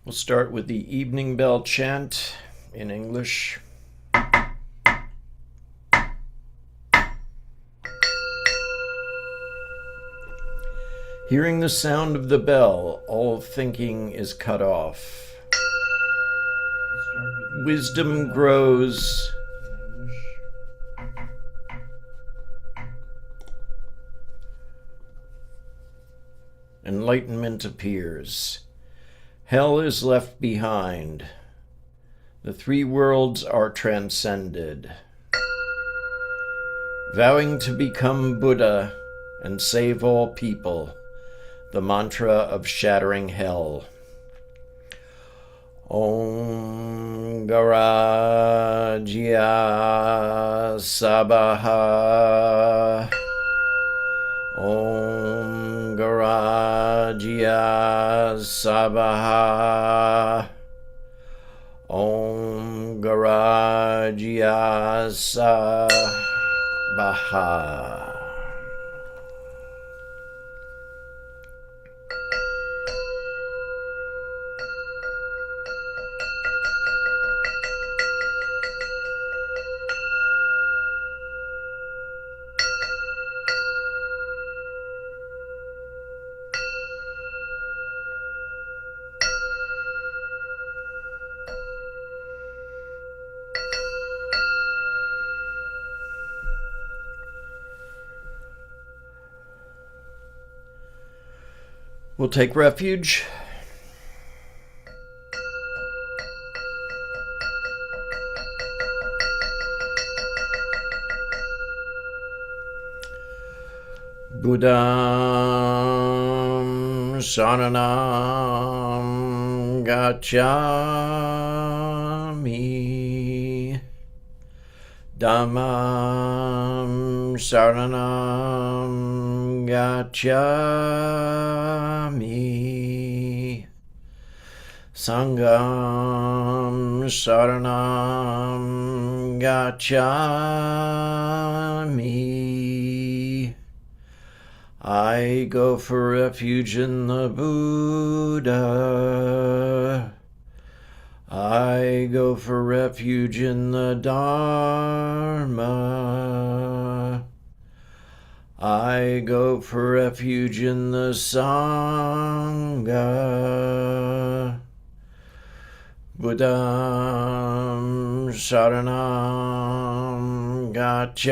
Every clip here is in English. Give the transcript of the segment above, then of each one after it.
We'll start with the evening bell chant in English. Hearing the sound of the bell, all thinking is cut off. Wisdom grows. Enlightenment appears. Hell is left behind. The three worlds are transcended. Vowing to become Buddha and save all people, the mantra of shattering hell. Om Garajya Sabaha. Om Garajya Sabaha. Om Garajya Sabaha. We'll take refuge. Buddham Saranam Gacchami. Dhammam Saranam Gacchami. Sangham Saranam Gacchami. I go for refuge in the Buddha. I go for refuge in the Dharma. I go for refuge in the Sangha. Buddham Saranam Gacchami.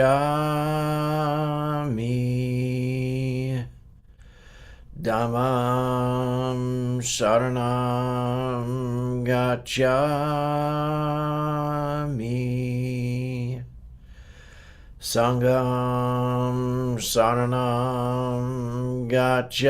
Dhammam Saranam Gacchami. Sangham Saranam Gacchami.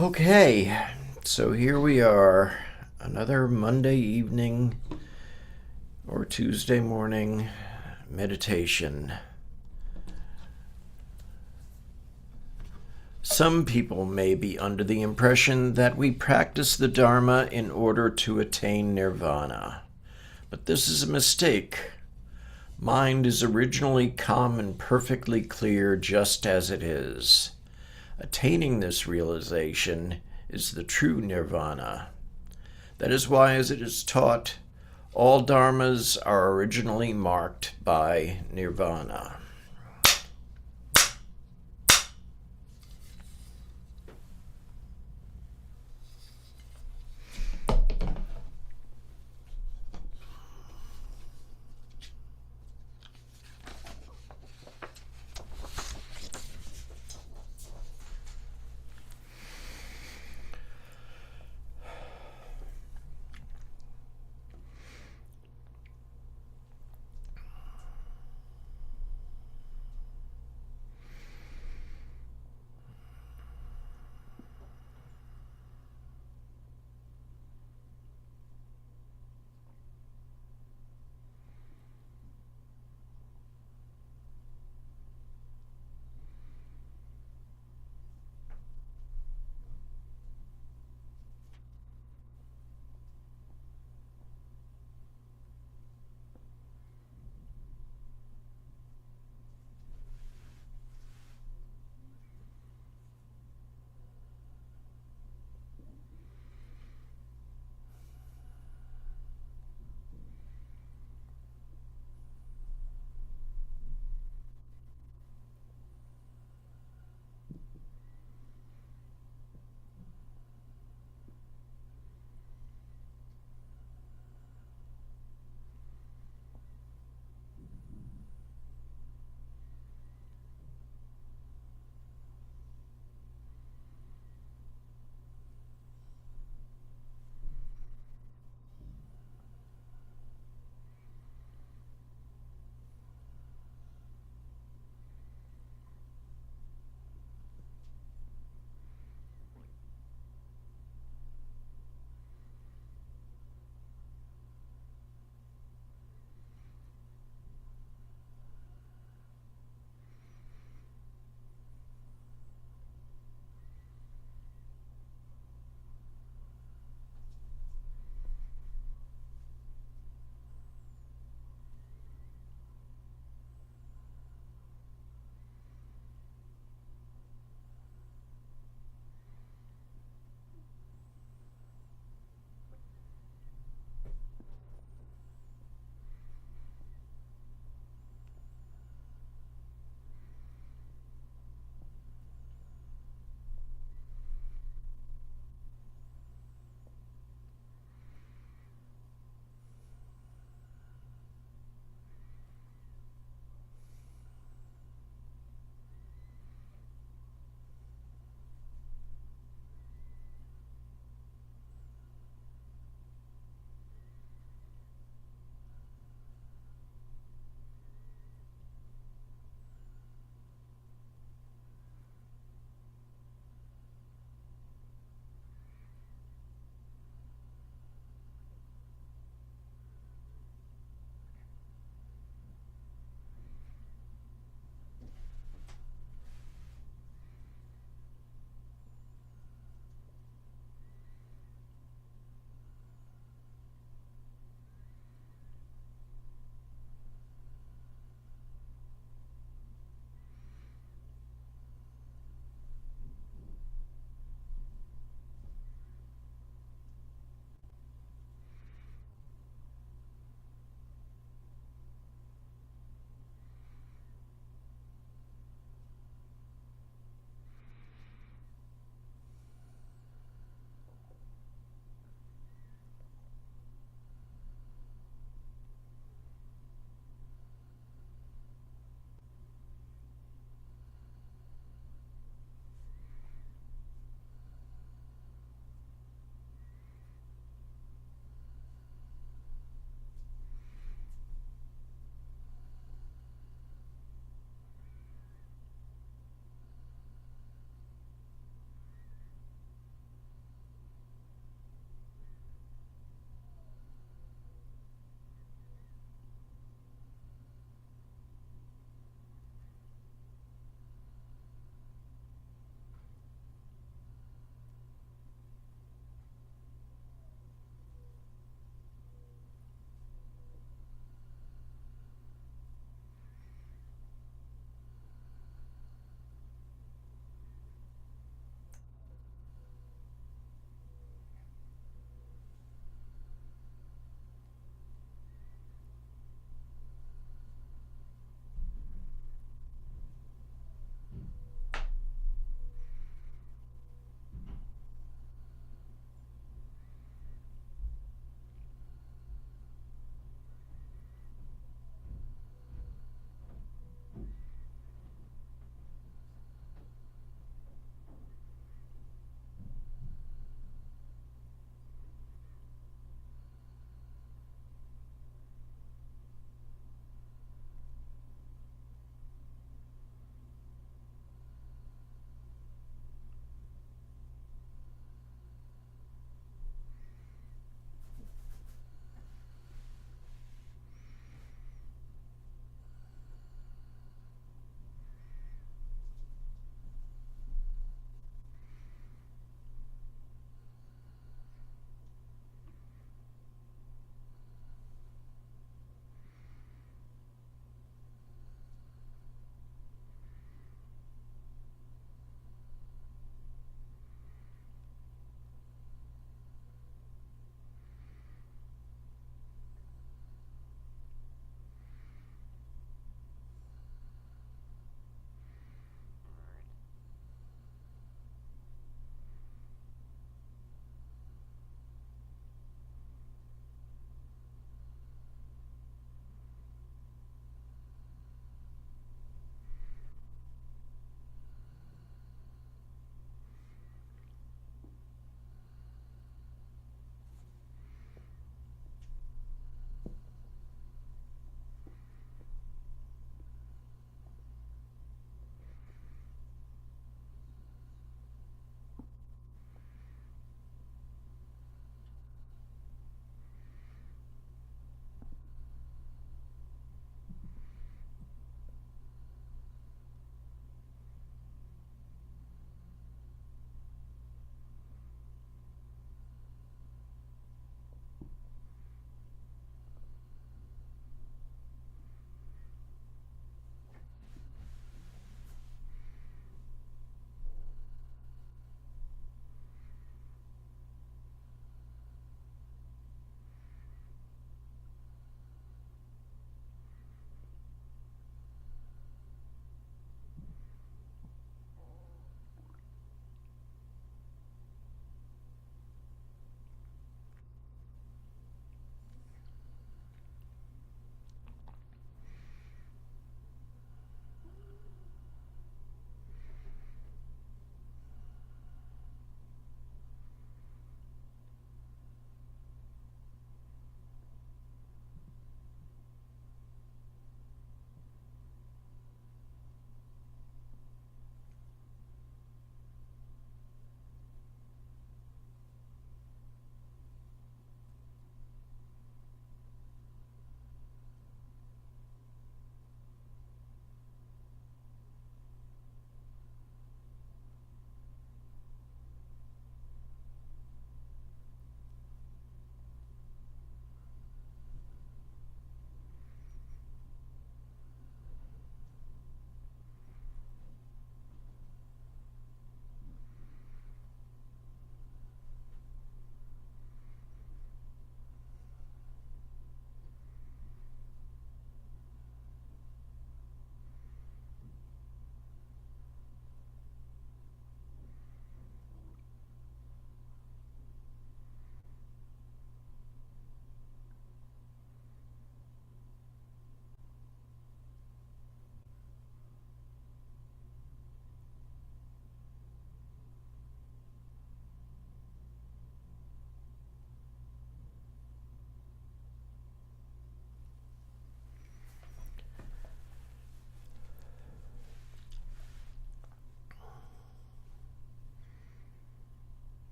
Okay, so here we are, another Monday evening or Tuesday morning meditation. Some people may be under the impression that we practice the Dharma in order to attain nirvana, but this is a mistake. Mind is originally calm and perfectly clear just as it is. Attaining this realization is the true nirvana. That is why, as it is taught, all dharmas are originally marked by nirvana.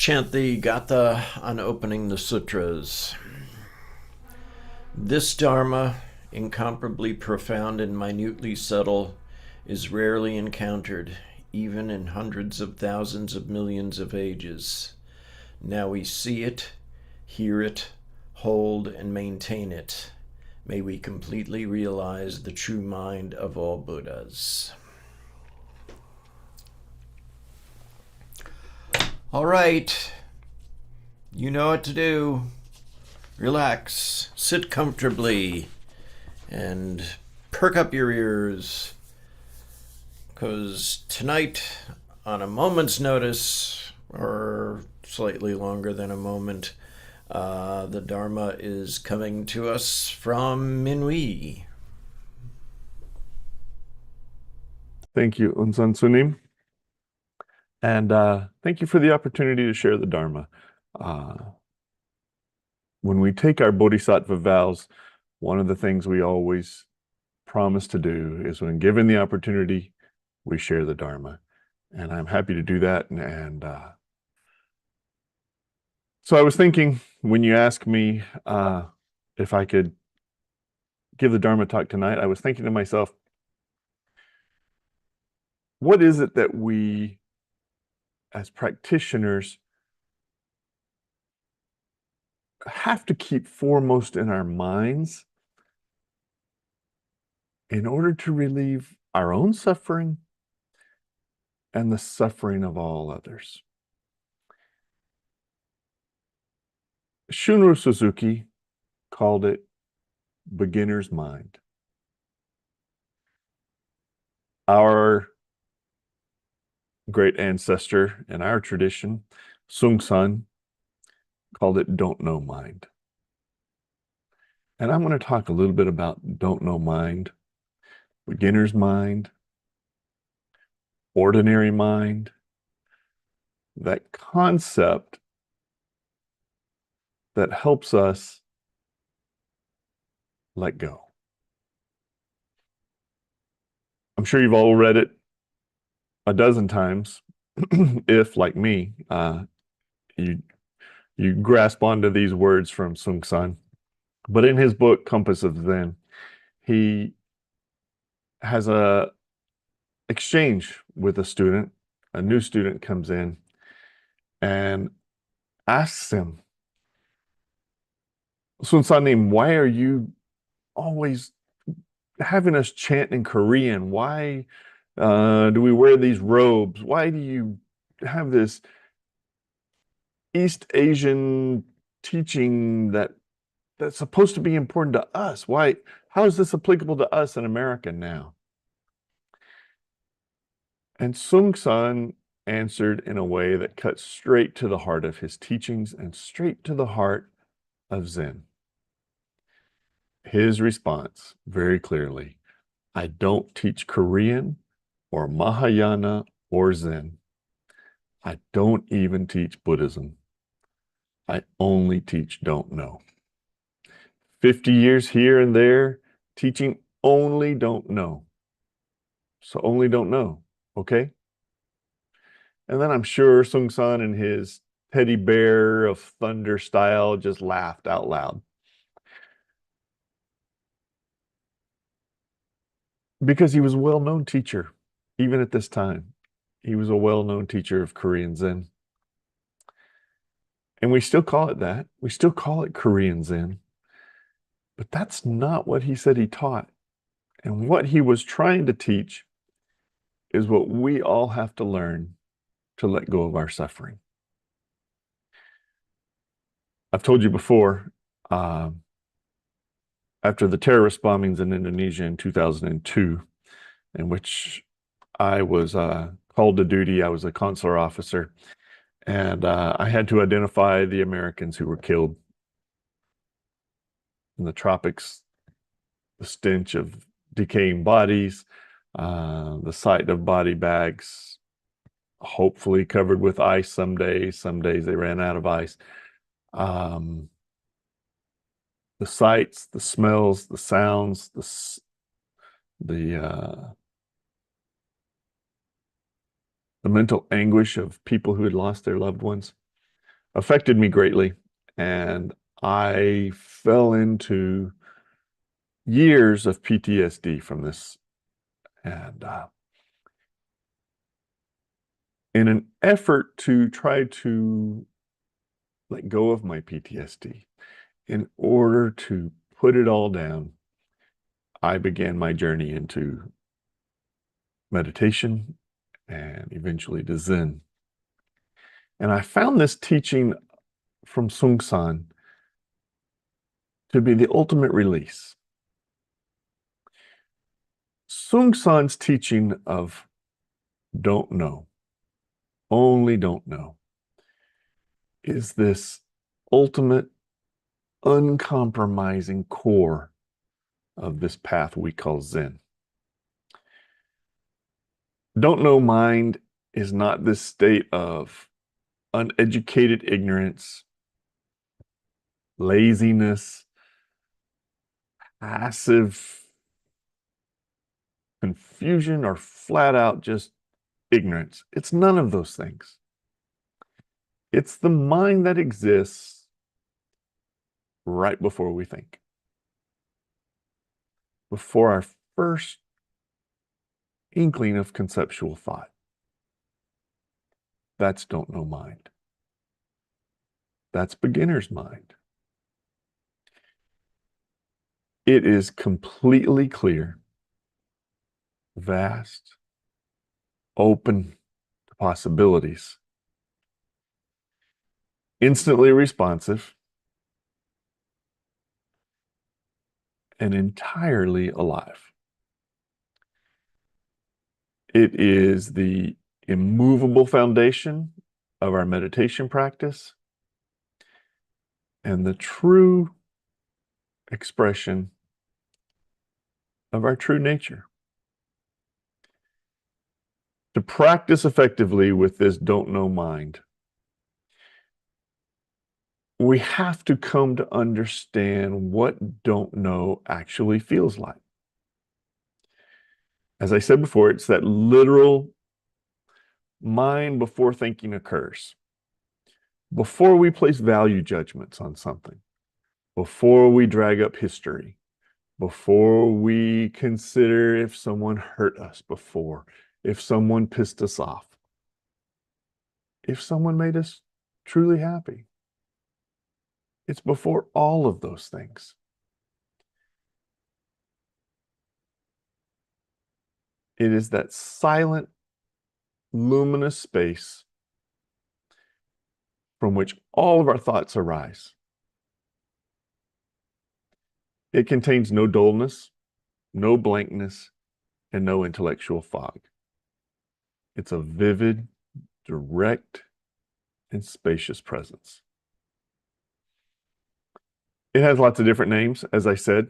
chant the Gatha on opening the sutras. This Dharma, incomparably profound and minutely subtle, is rarely encountered, even in hundreds of thousands of millions of ages. Now we see it, hear it, hold, and maintain it. May we completely realize the true mind of all Buddhas. All right, you know what to do. Relax, sit comfortably, and perk up your ears. Because tonight, on a moment's notice, or slightly longer than a moment, the Dharma is coming to us from Minhui. Thank you, Unsan Sunim. And thank you for the opportunity to share the Dharma. When we take our Bodhisattva vows, one of the things we always promise to do is when given the opportunity, we share the Dharma. And I'm happy to do that. So I was thinking when you asked me if I could give the Dharma talk tonight, I was thinking to myself, what is it that we as practitioners have to keep foremost in our minds in order to relieve our own suffering and the suffering of all others? Shunryu Suzuki called it beginner's mind. Our great ancestor in our tradition, Sung San, called it don't know mind. And I'm going to talk a little bit about don't know mind, beginner's mind, ordinary mind, that concept that helps us let go. I'm sure you've all read it a dozen times, if, like me, you grasp onto these words from Sung San. But in his book, Compass of Zen, he has a exchange with a student. A new student comes in and asks him, Sun Sanim, why are you always having us chant in Korean? Why do we wear these robes? Why do you have this East Asian teaching that's supposed to be important to us? Why? How is this applicable to us in America now? And Sung San answered in a way that cut straight to the heart of his teachings and straight to the heart of Zen. His response, very clearly, I don't teach Korean or Mahayana or Zen. I don't even teach Buddhism. I only teach don't know. 50 years here and there, teaching only don't know. So only don't know, okay? And then I'm sure Sung San in his teddy bear of thunder style just laughed out loud. Because he was a well-known teacher, even at this time. He was a well-known teacher of Korean Zen. And we still call it that. We still call it Korean Zen. But that's not what he said he taught. And what he was trying to teach is what we all have to learn to let go of our suffering. I've told you before, after the terrorist bombings in Indonesia in 2002, in which I was called to duty, I was a consular officer, and I had to identify the Americans who were killed in the tropics, the stench of decaying bodies, the sight of body bags, hopefully covered with ice some days. Some days they ran out of ice. The sights, the smells, the sounds, the mental anguish of people who had lost their loved ones. affected me greatly, and I fell into years of PTSD from this. And in an effort to try to let go of my PTSD, in order to put it all down, I began my journey into meditation and eventually to Zen. And I found this teaching from Sung San to be the ultimate release. Sung San's teaching of don't know, only don't know, is this ultimate, uncompromising core of this path we call Zen. Don't know mind is not this state of uneducated ignorance, laziness, passive confusion, or flat out just ignorance. It's none of those things. It's the mind that exists right before we think, before our first inkling of conceptual thought. That's don't know mind. That's beginner's mind. It is completely clear, vast, open to possibilities, instantly responsive, and entirely alive. It is the immovable foundation of our meditation practice and the true expression of our true nature. To practice effectively with this don't know mind, we have to come to understand what don't know actually feels like. As I said before, it's that literal mind before thinking occurs. Before we place value judgments on something, before we drag up history, before we consider if someone hurt us before, if someone pissed us off, if someone made us truly happy. It's before all of those things. It is that silent, luminous space from which all of our thoughts arise. It contains no dullness, no blankness, and no intellectual fog. It's a vivid, direct, and spacious presence. It has lots of different names, as I said.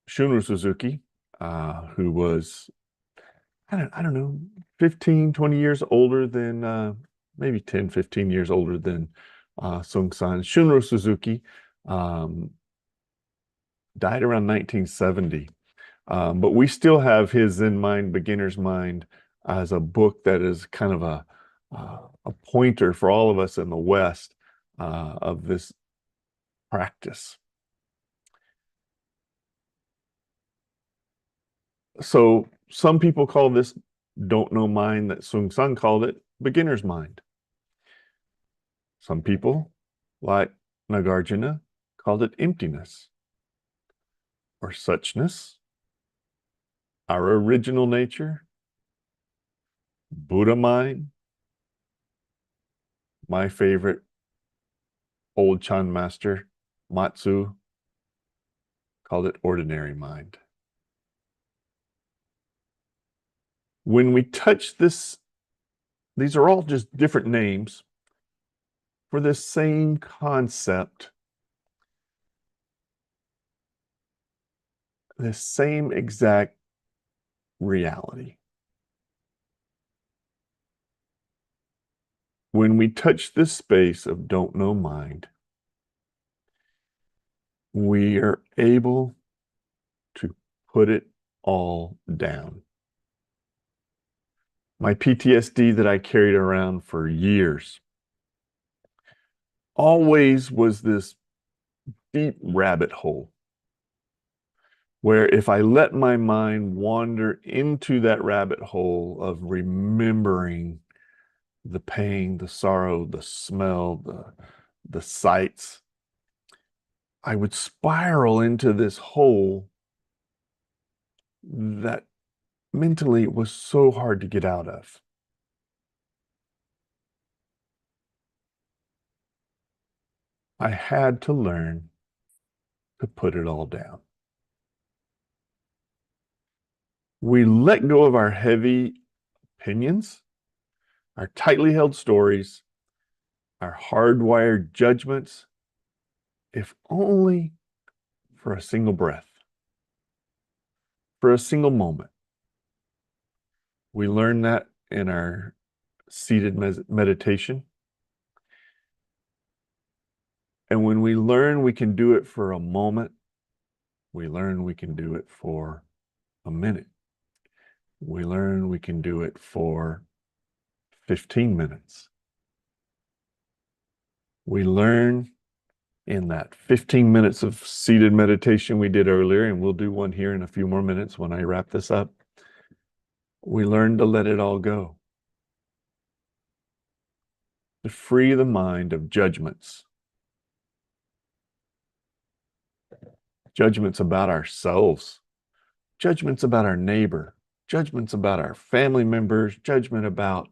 Shunryu Suzuki, who was, I don't know, 15, 20 years older than, maybe 10, 15 years older than Sung San. Shunryu Suzuki died around 1970. But we still have his Zen Mind, Beginner's Mind as a book that is kind of a pointer for all of us in the West of this practice. So some people call this don't know mind that Sung San called it beginner's mind. Some people, like Nagarjuna, called it emptiness or suchness, our original nature, Buddha mind. My favorite old Chan master, Matsu, called it ordinary mind. When we touch this, these are all just different names for this same concept, this same exact reality. When we touch this space of don't know mind, we are able to put it all down. My PTSD that I carried around for years always was this deep rabbit hole where if I let my mind wander into that rabbit hole of remembering the pain, the sorrow, the smell, the sights, I would spiral into this hole that mentally was so hard to get out of. I had to learn to put it all down. We let go of our heavy opinions, our tightly held stories, our hardwired judgments, if only for a single breath, for a single moment. We learn that in our seated meditation. And when we learn we can do it for a moment, we learn we can do it for a minute. We learn we can do it for 15 minutes. We learn in that 15 minutes of seated meditation we did earlier, and we'll do one here in a few more minutes when I wrap this up. We learn to let it all go, to free the mind of judgments. Judgments about ourselves, judgments about our neighbor, judgments about our family members, judgment about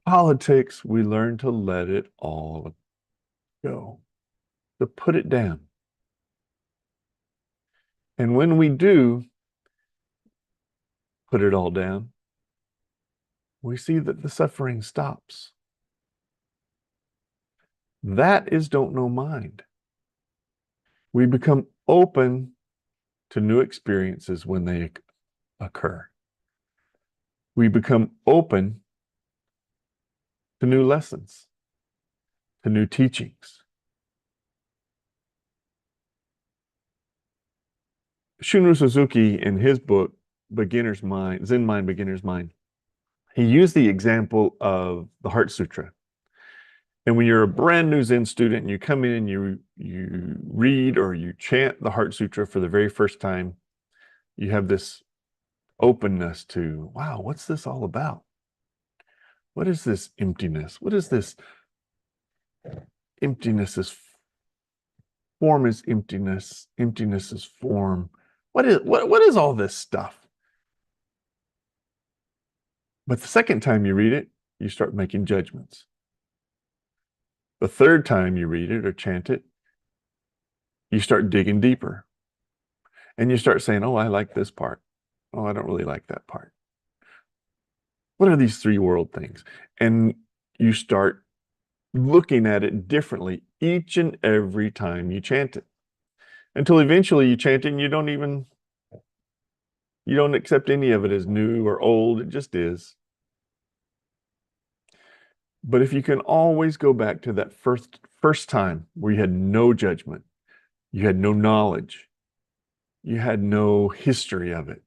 politics. We learn to let it all go, to put it down. And when we do put it all down, we see that the suffering stops. That is don't know mind. We become open to new experiences when they occur. We become open to new lessons, to new teachings. Shunryu Suzuki, in his book, Beginner's Mind, Zen Mind, Beginner's Mind, he used the example of the Heart Sutra. And when you're a brand new Zen student and you come in and you read or you chant the Heart Sutra for the very first time, you have this openness to, wow, what's this all about? What is this emptiness? What is this emptiness? Is form is emptiness. Emptiness is form. What is all this stuff? But the second time you read it, you start making judgments. The third time you read it or chant it, you start digging deeper. And you start saying, oh, I like this part. Oh, I don't really like that part. What are these three world things? And you start looking at it differently each and every time you chant it. Until eventually you chant it and you don't accept any of it as new or old. It just is. But if you can always go back to that first time where you had no judgment, you had no knowledge, you had no history of it,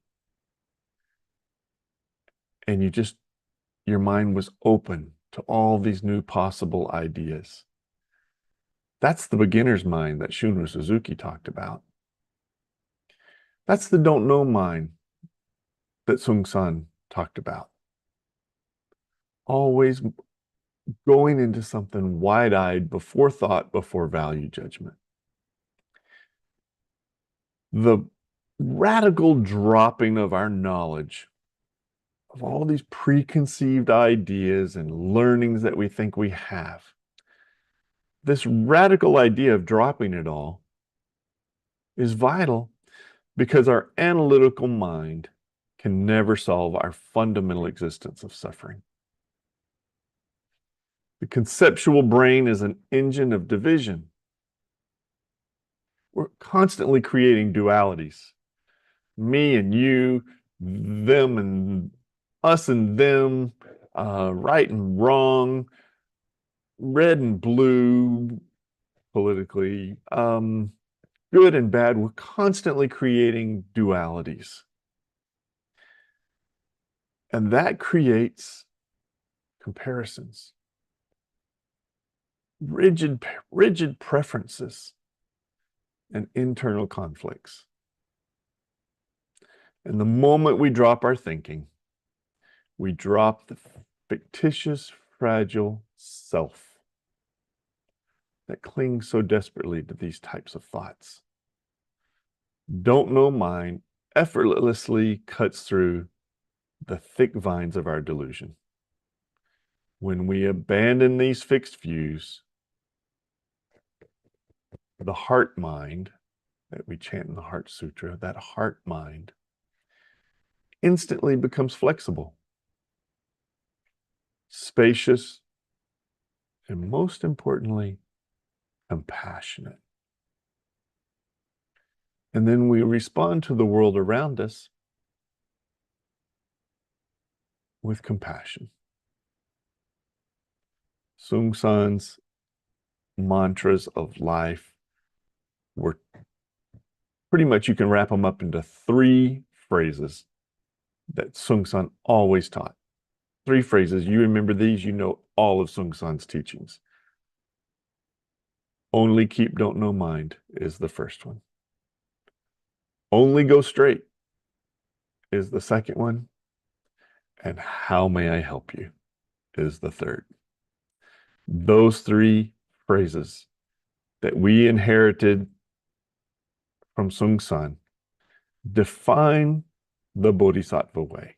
and your mind was open to all these new possible ideas. That's the beginner's mind that Shunryu Suzuki talked about. That's the don't know mind that Seung Sahn talked about. Always going into something wide-eyed, before thought, before value judgment. The radical dropping of our knowledge of all these preconceived ideas and learnings that we think we have. This radical idea of dropping it all is vital because our analytical mind can never solve our fundamental existence of suffering. The conceptual brain is an engine of division. We're constantly creating dualities. Me and you, them and us and them, right and wrong, red and blue politically, good and bad. We're constantly creating dualities. And that creates comparisons. rigid preferences, and internal conflicts. And the moment we drop our thinking, we drop the fictitious, fragile self that clings so desperately to these types of thoughts. Don't know mind effortlessly cuts through the thick vines of our delusion. When we abandon these fixed views, the heart mind that we chant in the Heart Sutra, that heart mind instantly becomes flexible, spacious, and most importantly, compassionate. And then we respond to the world around us with compassion. Sung San's mantras of life were pretty much, you can wrap them up into 3 phrases that Sung San always taught. 3 phrases. You remember these, you know all of Sung San's teachings. Only keep, don't know mind is the first one. Only go straight is the second one. And how may I help you is the third. Those 3 phrases that we inherited from Sung San define the Bodhisattva way.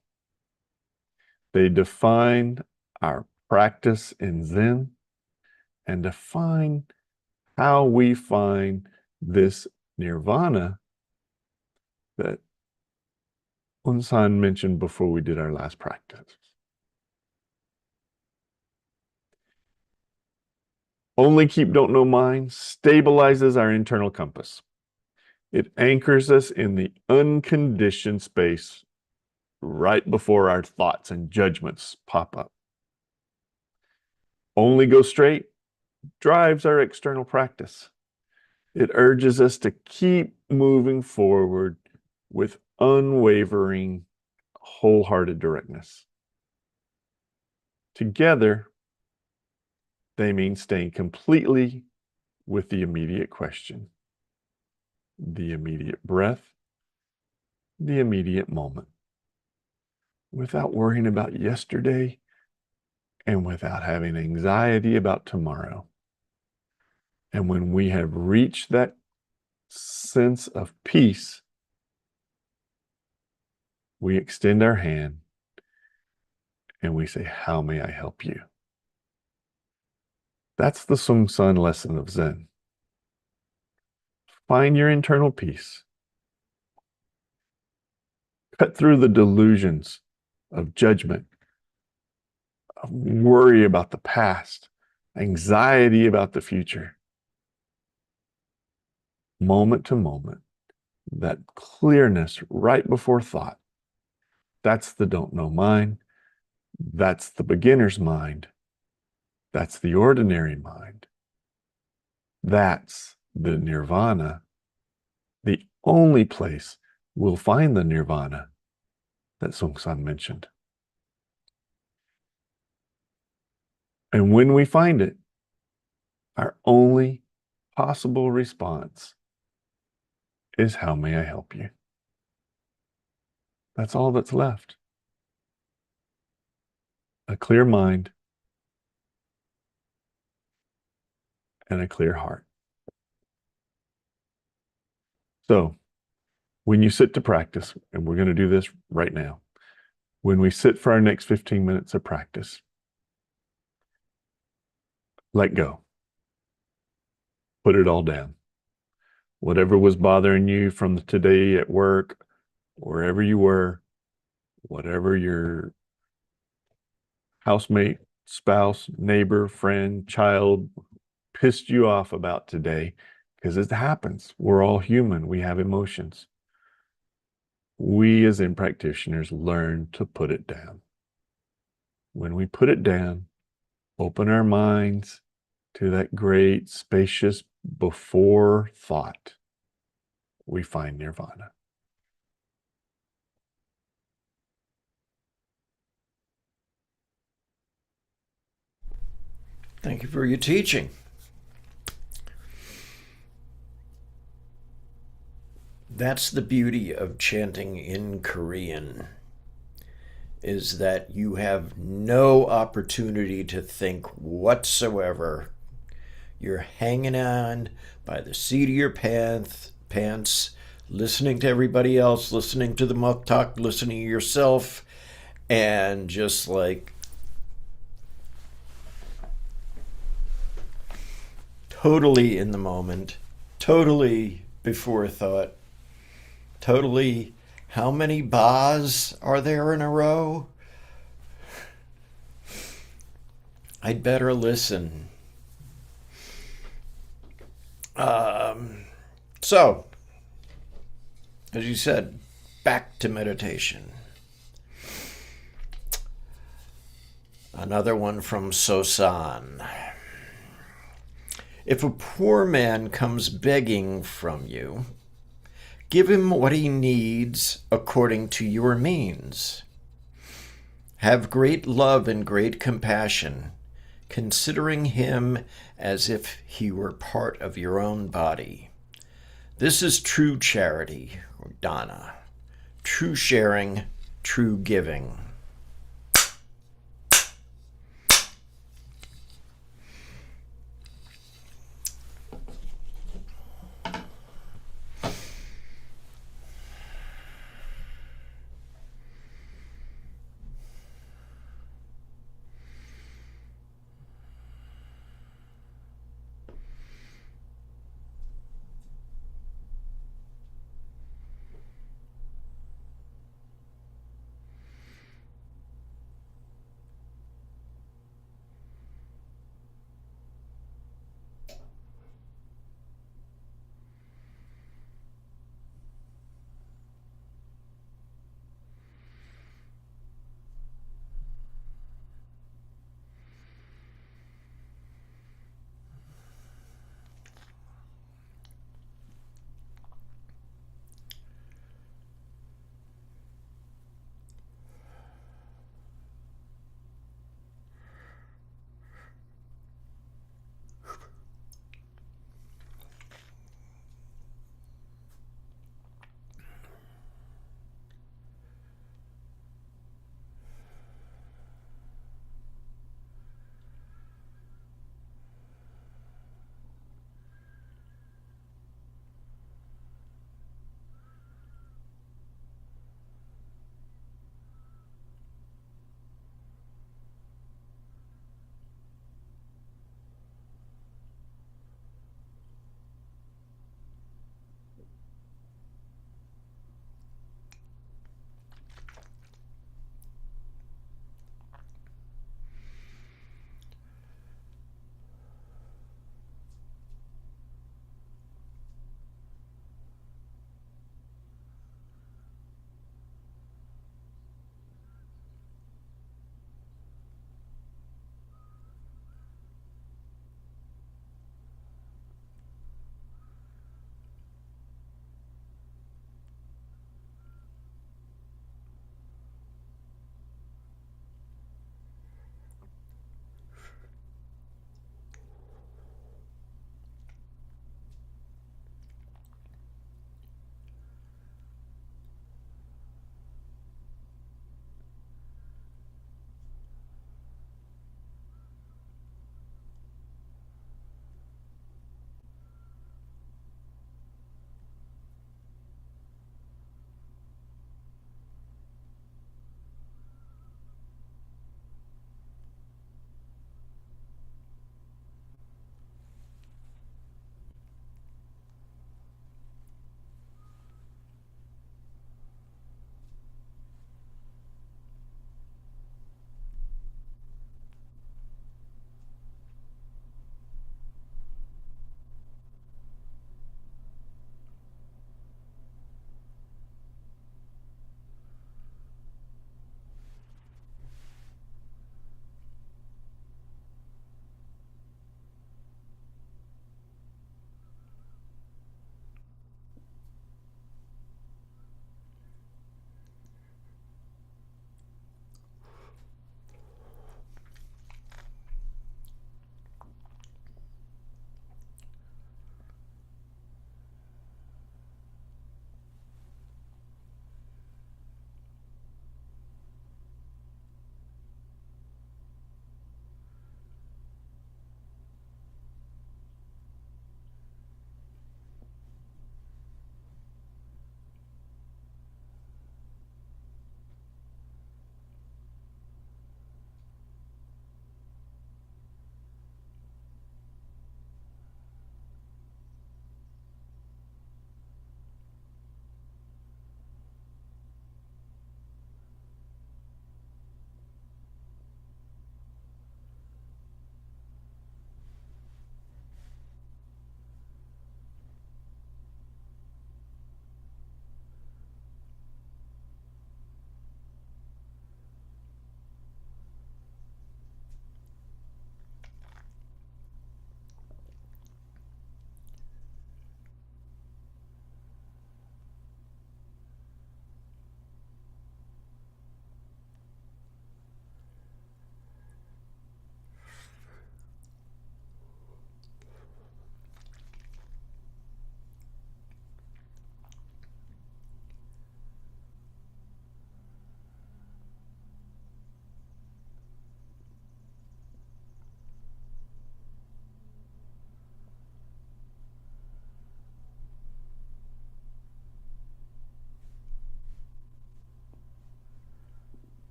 They define our practice in Zen and define how we find this nirvana that Un San mentioned before we did our last practice. Only keep, don't know mind stabilizes our internal compass. It anchors us in the unconditioned space right before our thoughts and judgments pop up. Only go straight drives our external practice. It urges us to keep moving forward with unwavering, wholehearted directness. Together, they mean staying completely with the immediate question, the immediate breath, the immediate moment, without worrying about yesterday and without having anxiety about tomorrow. And when we have reached that sense of peace, we extend our hand and we say, how may I help you? That's the Sung San lesson of Zen. Find your internal peace. Cut through the delusions of judgment, of worry about the past, anxiety about the future. Moment to moment, that clearness right before thought. That's the don't know mind. That's the beginner's mind. That's the ordinary mind. That's the nirvana, the only place we'll find the nirvana that Sung San mentioned. And when we find it, our only possible response is, how may I help you? That's all that's left. A clear mind and a clear heart. So when you sit to practice, and we're going to do this right now, when we sit for our next 15 minutes of practice, let go. Put it all down. Whatever was bothering you from today at work, wherever you were, whatever your housemate, spouse, neighbor, friend, child pissed you off about today, because it happens. We're all human. We have emotions. We as Zen practitioners learn to put it down. When we put it down, open our minds to that great, spacious before thought, we find nirvana. Thank you for your teaching. That's the beauty of chanting in Korean, is that you have no opportunity to think whatsoever. You're hanging on by the seat of your pants, listening to everybody else, listening to the muktak, listening to yourself, and just like totally in the moment, totally before thought, totally. How many bas are there in a row? I'd better listen. So, as you said, back to meditation. Another one from Sosan. If a poor man comes begging from you, give him what he needs according to your means. Have great love and great compassion, considering him as if he were part of your own body. This is true charity, or dana, true sharing, true giving.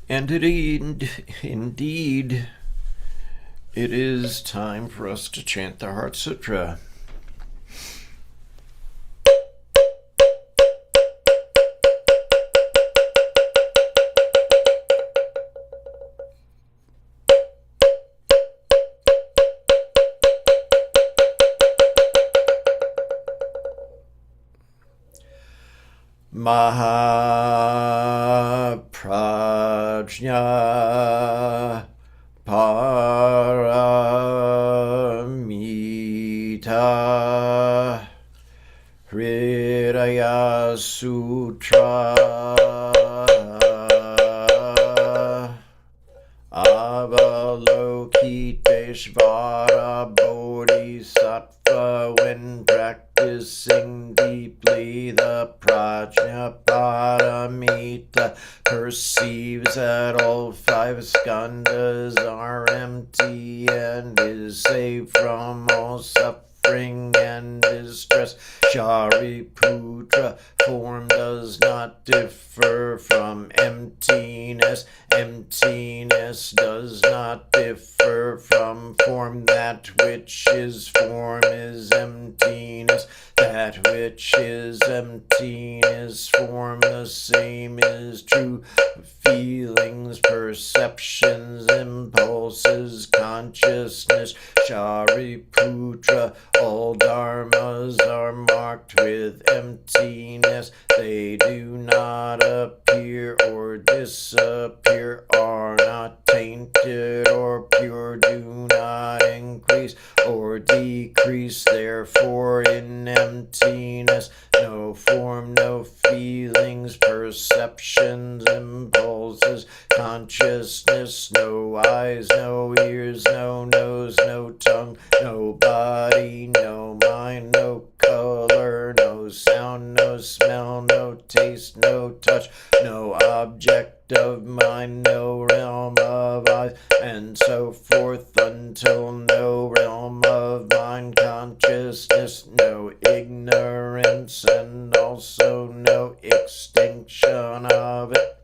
And indeed, it is time for us to chant the Heart Sutra. Mahaprajna Paramita Hridaya Sutra Avalokiteshvara Bodhisattva, when practicing deeply the Prajna Paramita, perceives that all five skandhas are empty and is saved from all suffering and distress. Shariputra, form does not differ from emptiness. Emptiness does not differ from form. That which is form is emptiness. That which is emptiness, form. The same is true. Feelings, perceptions, impulses, consciousness. Shariputra, all dharmas are marked with emptiness. They do not appear or disappear, are not tainted or pure, do not increase or decrease. Therefore, in emptiness, no form, no feelings, perceptions, impulses, consciousness, no eyes, no ears, no nose, no tongue, no body, no mind, no color, no sound, no smell, no taste, no touch, no object of mind, no realm of eyes, and so forth, until no realm of mind consciousness, no ignorance, and also no extinction of it,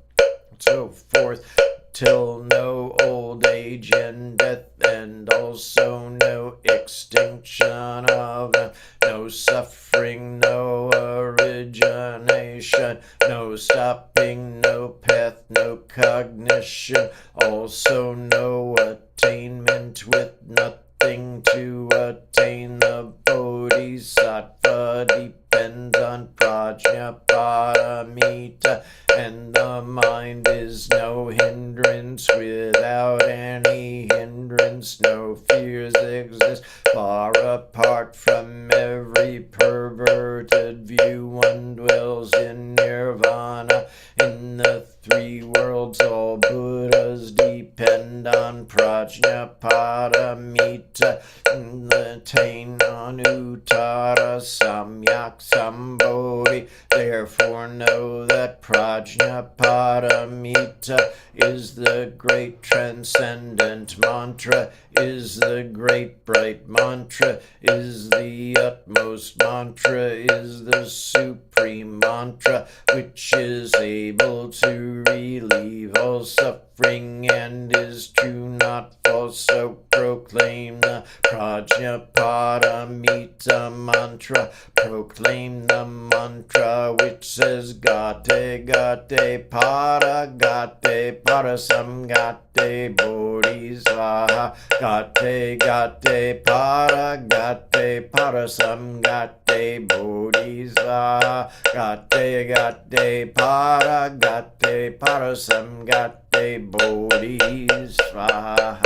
so forth, till no old age and death, and also no extinction of them, no suffering, no origination, no stopping, no path, no cognition, also no attainment, with nothing to attain. The Bodhisattva depends on Prajna Paramita, and the mind is no hindrance. Without any hindrance, no fears exist. Far apart from every perverted view, one dwells in nirvana. In the three worlds, all Buddhas depend on Prajna Paramita, attain Anuttara Samyak Sambodhi. Therefore know that Prajna Paramita is the great transcendent mantra, is the great bright mantra, is the utmost mantra, is the supreme mantra, which is able to relieve all suffering and is true, not false. So proclaim the Prajna Paramita mantra. Proclaim the mantra which says Gate Gate Para Gate Para Samgate Bodhisvaha. Gate Gate Para Gate Para Samgate Bodhisvaha. Gate Gate Para Gate Para Samgate Bodhisvaha.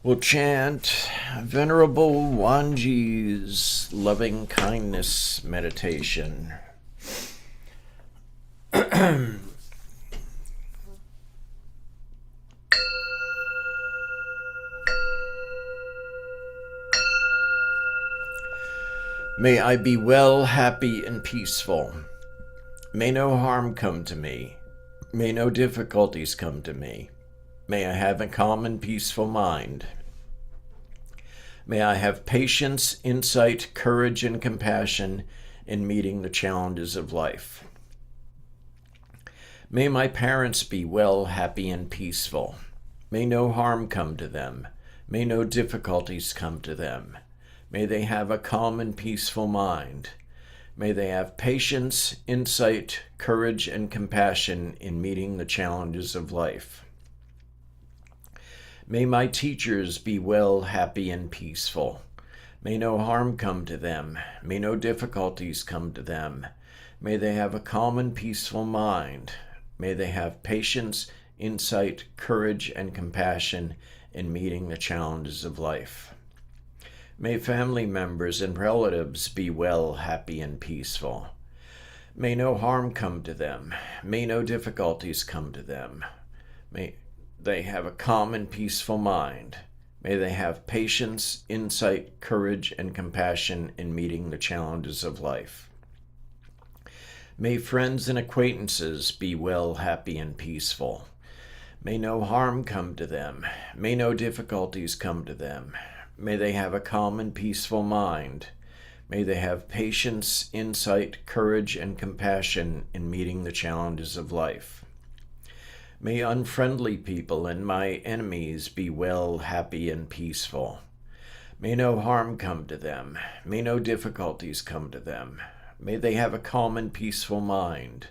We'll chant Venerable Wanji's loving kindness meditation. May I be well, happy, and peaceful. May no harm come to me. May no difficulties come to me. May I have a calm and peaceful mind. May I have patience, insight, courage, and compassion in meeting the challenges of life. May my parents be well, happy, and peaceful. May no harm come to them. May no difficulties come to them. May they have a calm and peaceful mind. May they have patience, insight, courage, and compassion in meeting the challenges of life. May my teachers be well, happy, and peaceful. May no harm come to them. May no difficulties come to them. May they have a calm and peaceful mind. May they have patience, insight, courage, and compassion in meeting the challenges of life. May family members and relatives be well, happy, and peaceful. May no harm come to them. May no difficulties come to them. May they have a calm and peaceful mind. May they have patience, insight, courage, and compassion in meeting the challenges of life. May friends and acquaintances be well, happy, and peaceful. May no harm come to them. May no difficulties come to them. May they have a calm and peaceful mind. May they have patience, insight, courage, and compassion in meeting the challenges of life. May unfriendly people and my enemies be well, happy, and peaceful. May no harm come to them. May no difficulties come to them. May they have a calm and peaceful mind.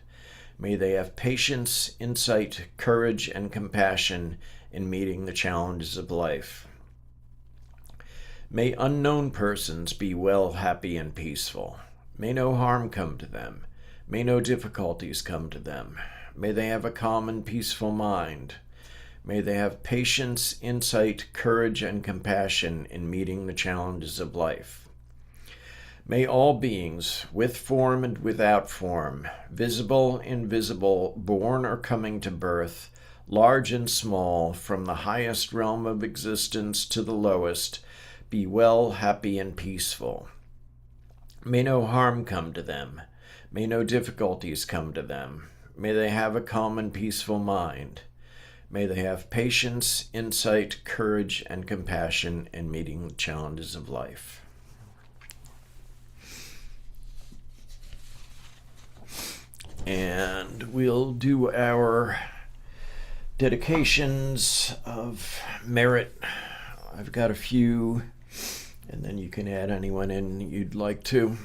May they have patience, insight, courage, and compassion in meeting the challenges of life. May unknown persons be well, happy, and peaceful. May no harm come to them. May no difficulties come to them. May they have a calm and peaceful mind. May they have patience, insight, courage, and compassion in meeting the challenges of life. May all beings, with form and without form, visible, invisible, born or coming to birth, large and small, from the highest realm of existence to the lowest, be well, happy, and peaceful. May no harm come to them. May no difficulties come to them. May they have a calm and peaceful mind. May they have patience, insight, courage, and compassion in meeting the challenges of life. And we'll do our dedications of merit. I've got a few, and then you can add anyone in you'd like to.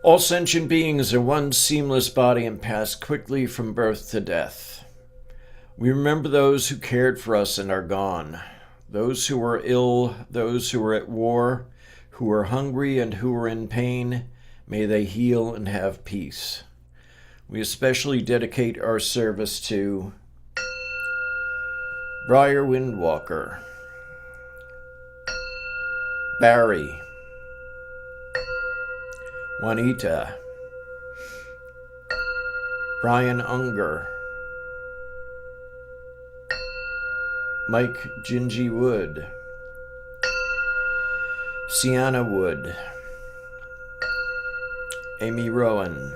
All sentient beings are one seamless body and pass quickly from birth to death. We remember those who cared for us and are gone, those who are ill, those who are at war, who are hungry and who are in pain. May they heal and have peace. We especially dedicate our service to Briar Windwalker, Barry, Juanita, Brian Unger, Mike Gingy Wood, Sienna Wood, Amy Rowan.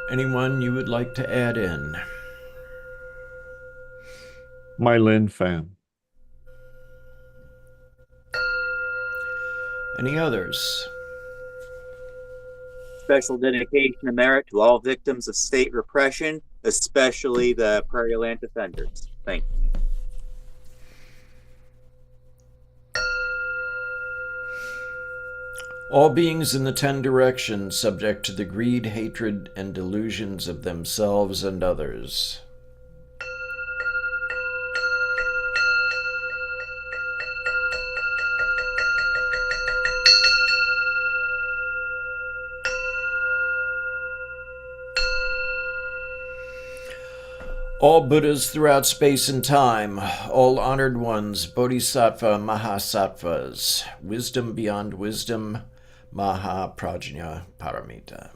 Anyone you would like to add in? Mylin Fan. Any others? Special dedication of merit to all victims of state repression, especially the Prairie Land Defenders. Thank you. All beings in the 10 directions subject to the greed, hatred, and delusions of themselves and others. All Buddhas throughout space and time, all honored ones, Bodhisattva Mahasattvas, wisdom beyond wisdom, Mahaprajna Paramita.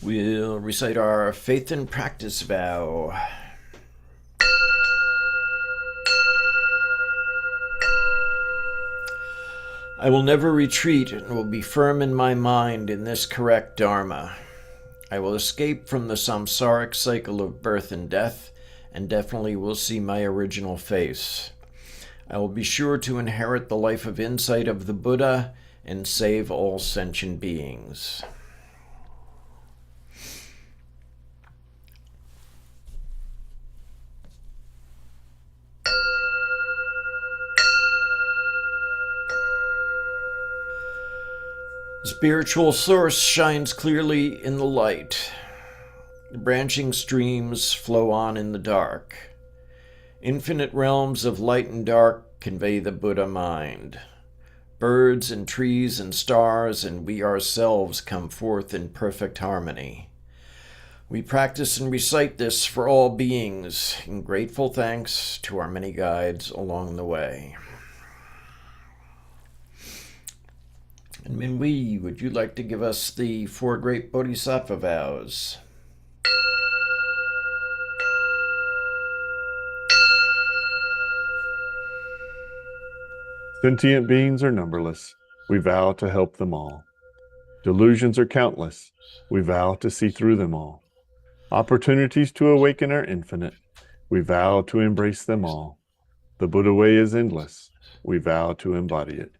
We'll recite our faith and practice vow. I will never retreat and will be firm in my mind in this correct Dharma. I will escape from the samsaric cycle of birth and death and definitely will see my original face. I will be sure to inherit the life of insight of the Buddha and save all sentient beings. The spiritual source shines clearly in the light. The branching streams flow on in the dark. Infinite realms of light and dark convey the Buddha mind. Birds and trees and stars and we ourselves come forth in perfect harmony. We practice and recite this for all beings in grateful thanks to our many guides along the way. And Minwee, would you like to give us the 4 great Bodhisattva vows? Sentient beings are numberless. We vow to help them all. Delusions are countless. We vow to see through them all. Opportunities to awaken are infinite. We vow to embrace them all. The Buddha way is endless. We vow to embody it.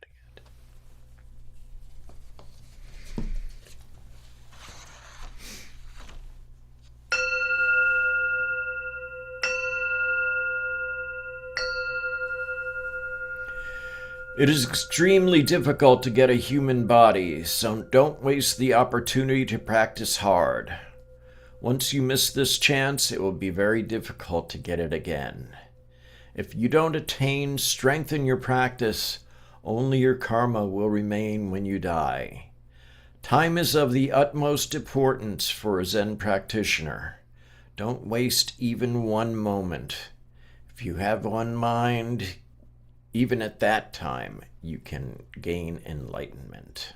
It is extremely difficult to get a human body, so don't waste the opportunity to practice hard. Once you miss this chance, it will be very difficult to get it again. If you don't attain strength in your practice, only your karma will remain when you die. Time is of the utmost importance for a Zen practitioner. Don't waste even one moment. If you have one mind, even at that time, you can gain enlightenment.